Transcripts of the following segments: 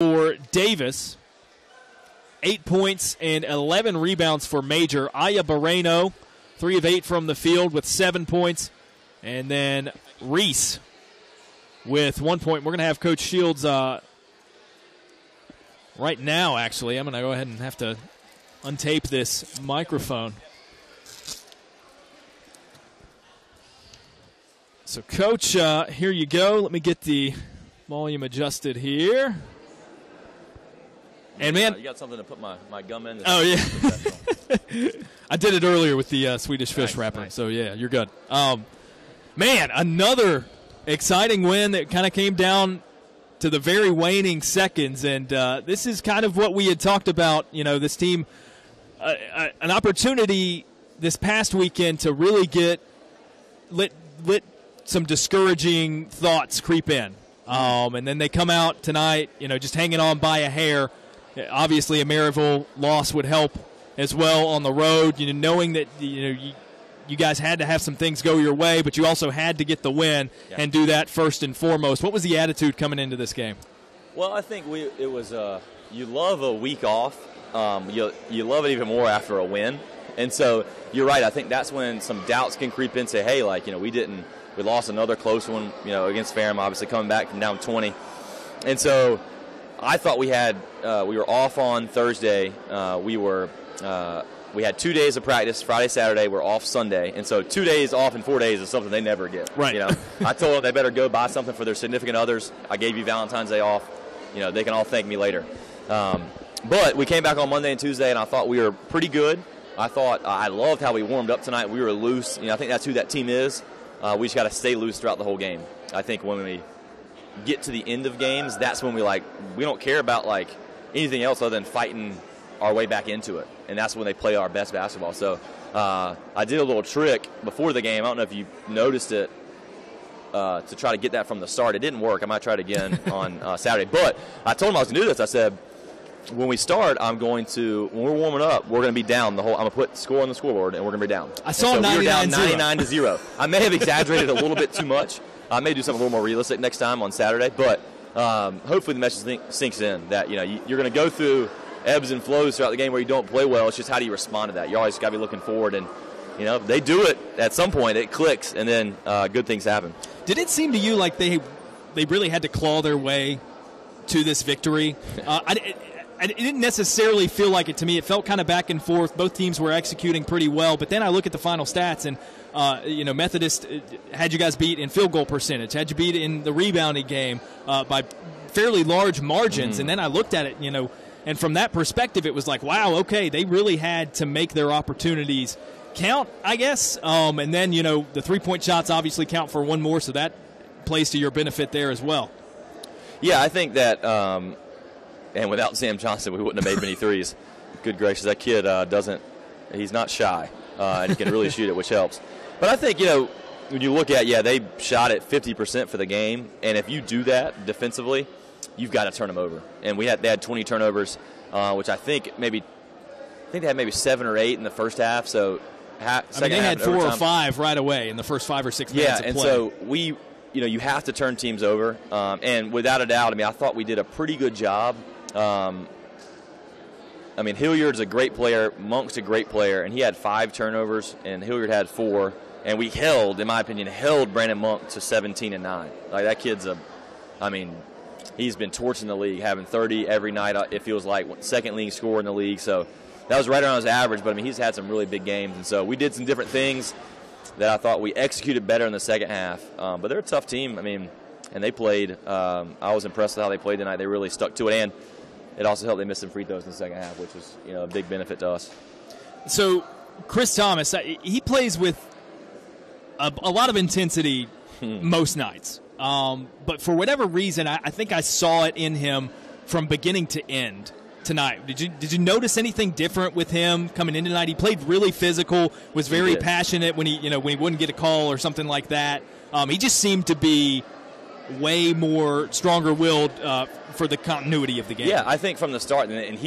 For Davis, 8 points and 11 rebounds for Major. Aya Barreno, 3 of 8 from the field with 7 points. And then Reese with 1 point. We're going to have Coach Shields right now, actually. I'm going to go ahead and have to untape this microphone. So, Coach, here you go. Let me get the volume adjusted here. And, man, you got something to put my gum in? Oh, yeah. I did it earlier with the Swedish fish wrapper. Nice. So, yeah, you're good. Man, another exciting win that kind of came down to the very waning seconds. And this is kind of what we had talked about, you know, this team, an opportunity this past weekend to really get let some discouraging thoughts creep in. And then they come out tonight, you know, just hanging on by a hair. Obviously, a Maryville loss would help as well on the road. You know, knowing that you guys had to have some things go your way, but you also had to get the win and do that first and foremost. What was the attitude coming into this game? Well, I think it was you love a week off. You love it even more after a win, and so you're right. I think that's when some doubts can creep in. Say, hey, like, you know, we lost another close one, you know, against Ferrum, obviously coming back from down 20, and so I thought we were off on Thursday. We had 2 days of practice, Friday, Saturday. We're off Sunday. And so 2 days off in 4 days is something they never get. Right. You know, I told them they better go buy something for their significant others. I gave you Valentine's Day off. You know, they can all thank me later. But we came back on Monday and Tuesday, and I thought we were pretty good. I loved how we warmed up tonight. We were loose. You know, I think that's who that team is. We just got to stay loose throughout the whole game. I think when we get to the end of games, that's when we don't care about like anything else other than fighting our way back into it, and that's when they play our best basketball. So I did a little trick before the game. I don't know if you noticed it, to try to get that from the start. It didn't work. I might try it again on Saturday. But I told them I was going to do this. I said, when we start, when we're warming up, we're going to be down I'm going to put score on the scoreboard, and we're going to be down. I saw 99-0. We were down 99-0. I may have exaggerated a little bit too much. I may do something a little more realistic next time on Saturday, but hopefully the message sinks in that, you know, you're going to go through ebbs and flows throughout the game where you don't play well. It's just how do you respond to that? You always got to be looking forward, and you know they do it at some point. It clicks, and then good things happen. Did it seem to you like they really had to claw their way to this victory? I didn't necessarily feel like it to me. It felt kind of back and forth. Both teams were executing pretty well, but then I look at the final stats, and you know, Methodist had you guys beat in field goal percentage, had you beat in the rebounding game by fairly large margins, and then I looked at it, you know, and from that perspective, it was like, wow, okay, they really had to make their opportunities count, I guess, and then, you know, the three-point shots obviously count for one more, so that plays to your benefit there as well. Yeah, I think that, and without Sam Johnson, we wouldn't have made many threes. Good gracious, that kid he's not shy, and he can really shoot it, which helps. But I think, you know, when you look at, they shot at 50% for the game, and if you do that defensively, you've got to turn them over. And they had 20 turnovers, which I think they had maybe 7 or 8 in the first half. So they had 4 or 5 right away in the first 5 or 6 minutes of play. Yeah, and so you have to turn teams over. And without a doubt, I mean, I thought we did a pretty good job. I mean, Hilliard's a great player. Monk's a great player, and he had 5 turnovers, and Hilliard had 4. And we in my opinion, Brandon Monk to 17 and 9. Like, that kid's he's been torching the league, having 30 every night, it feels like, second leading scorer in the league. So that was right around his average, but, I mean, he's had some really big games. And so we did some different things that I thought we executed better in the second half. But they're a tough team, I mean, and they played. I was impressed with how they played tonight. They really stuck to it, and it also helped they missed some free throws in the second half, which was, you know, a big benefit to us. So Chris Thomas, he plays with a lot of intensity most nights. But for whatever reason, I think I saw it in him from beginning to end tonight. Did you notice anything different with him coming in tonight? He played really physical, was very passionate when he wouldn't get a call or something like that. He just seemed to be way more stronger-willed for the continuity of the game. Yeah, I think from the start, and it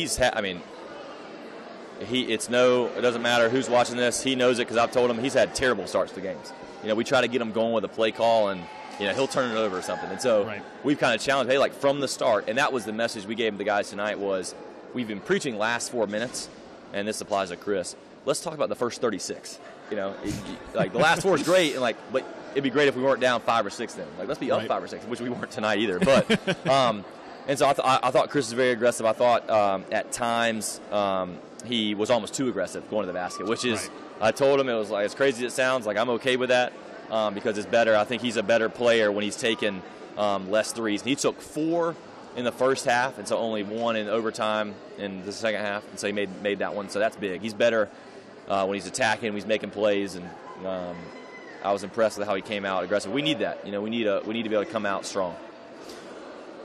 doesn't matter who's watching this. He knows it because I've told him he's had terrible starts to games. You know, we try to get him going with a play call, and he'll turn it over or something. And so we've kind of challenged, hey, like from the start, and that was the message we gave the guys tonight was we've been preaching last 4 minutes, and this applies to Chris. Let's talk about the first 36. Like the last 4 is great, and but it'd be great if we weren't down 5 or 6 then. Like let's be up 5 or 6, which we weren't tonight either. But and so I thought Chris was very aggressive. I thought at times he was almost too aggressive going to the basket, which is I told him it was like as crazy as it sounds. Like I'm okay with that because it's better. I think he's a better player when he's taken less threes. And he took 4 in the first half, and so only 1 in overtime in the second half, and so he made that one. So that's big. He's better when he's attacking, when he's making plays, and I was impressed with how he came out aggressive. We need that. We need to be able to come out strong.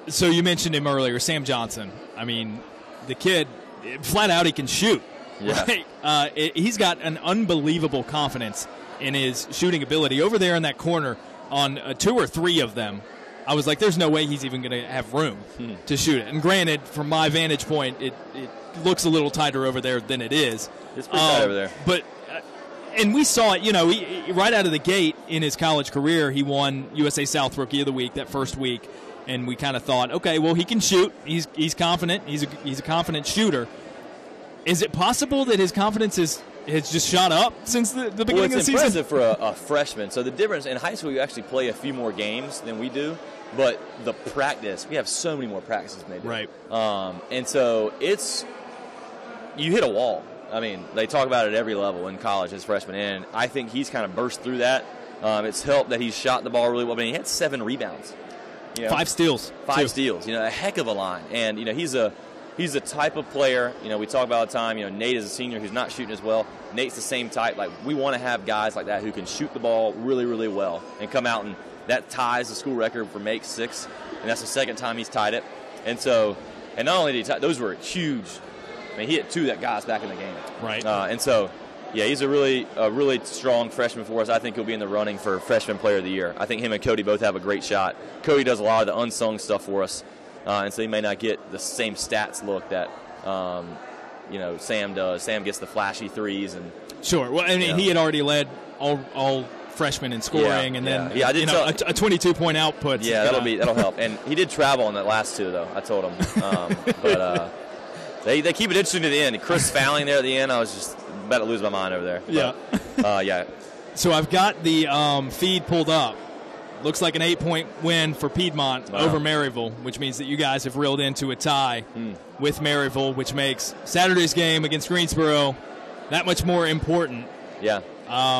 So you mentioned him earlier, Sam Johnson. I mean, the kid, flat out, he can shoot. Yeah. Right? He's got an unbelievable confidence in his shooting ability. Over there in that corner on 2 or 3 of them, I was like, there's no way he's even going to have room to shoot it. And granted, from my vantage point, it looks a little tighter over there than it is. It's pretty tight over there. But and we saw it, he, right out of the gate in his college career, he won USA South Rookie of the Week that first week. And we kind of thought, okay, well, he can shoot. He's confident. He's a confident shooter. Is it possible that his confidence has just shot up since the beginning of the season? It's impressive for a freshman. So the difference in high school, you actually play a few more games than we do. But the practice, we have so many more practices than they do. Right. And so you hit a wall. I mean, they talk about it at every level in college as freshmen. And I think he's kind of burst through that. It's helped that he's shot the ball really well. I mean, he had 7 rebounds. 5 steals. 5 steals. A heck of a line. And, he's a type of player, we talk about all the time, Nate is a senior who's not shooting as well. Nate's the same type. Like, we want to have guys like that who can shoot the ball really, really well and come out, and that ties the school record for make 6, and that's the second time he's tied it. And so, and not only did he tie, those were huge. I mean, he hit 2 that got us back in the game. Right. And so, yeah, he's a really strong freshman for us. I think he'll be in the running for Freshman Player of the Year. I think him and Cody both have a great shot. Cody does a lot of the unsung stuff for us, and so he may not get the same stats look that Sam does. Sam gets the flashy threes and sure. Well, I mean, he had already led all freshmen in scoring, and then a 22-point output. Yeah, that'll help. And he did travel on that last 2 though. I told him, but they keep it interesting to the end. Chris fouling there at the end, I was just about to lose my mind over there. But, yeah. So I've got the feed pulled up. Looks like an 8-point win for Piedmont over Maryville, which means that you guys have reeled into a tie with Maryville, which makes Saturday's game against Greensboro that much more important. Yeah.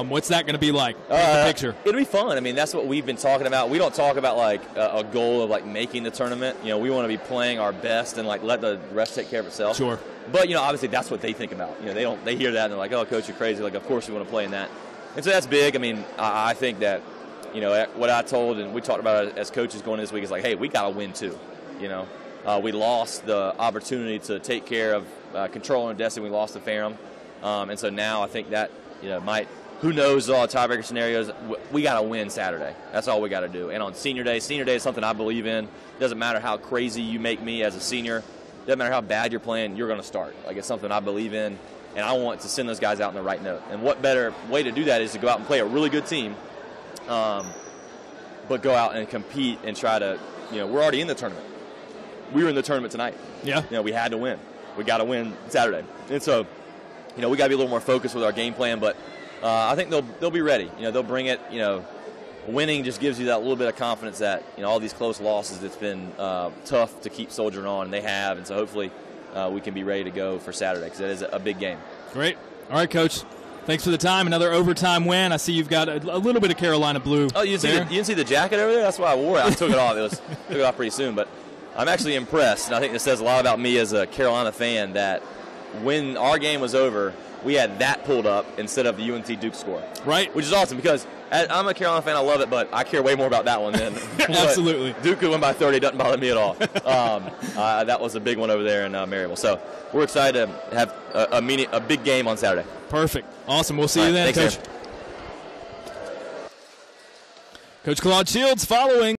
What's that going to be like? The picture. It'll be fun. I mean, that's what we've been talking about. We don't talk about like a goal of like making the tournament. We want to be playing our best and like let the rest take care of itself. Sure. But obviously that's what they think about. They hear that and they're like, "Oh, coach, you're crazy." Like, of course we want to play in that. And so that's big. I mean, I think that what I told and we talked about it as coaches going this week is like, hey, we got to win too. We lost the opportunity to take care of control and destiny. We lost to Ferrum, and so now I think that might. Who knows all the tiebreaker scenarios? We got to win Saturday. That's all we got to do. And on Senior Day is something I believe in. It doesn't matter how crazy you make me as a senior. It doesn't matter how bad you're playing. You're going to start. Like, it's something I believe in, and I want to send those guys out on the right note. And what better way to do that is to go out and play a really good team, but go out and compete and try to. We're already in the tournament. We were in the tournament tonight. Yeah. We had to win. We got to win Saturday, and so we got to be a little more focused with our game plan, but. I think they'll be ready. They'll bring it. Winning just gives you that little bit of confidence that all these close losses. It's been tough to keep soldiering on, and they have. And so hopefully we can be ready to go for Saturday because it is a big game. Great. All right, Coach. Thanks for the time. Another overtime win. I see you've got a little bit of Carolina blue. Oh, you didn't see the jacket over there? That's why I wore it. I took it off. Took it off pretty soon, but I'm actually impressed, and I think this says a lot about me as a Carolina fan that when our game was over. We had that pulled up instead of the UNC Duke score. Right. Which is awesome because I'm a Carolina fan. I love it, but I care way more about that one than absolutely. Duke could win by 30. It doesn't bother me at all. That was a big one over there in Maryville. So we're excited to have a big game on Saturday. Perfect. Awesome. We'll see you then, thanks, Coach. Coach Claude Shields following.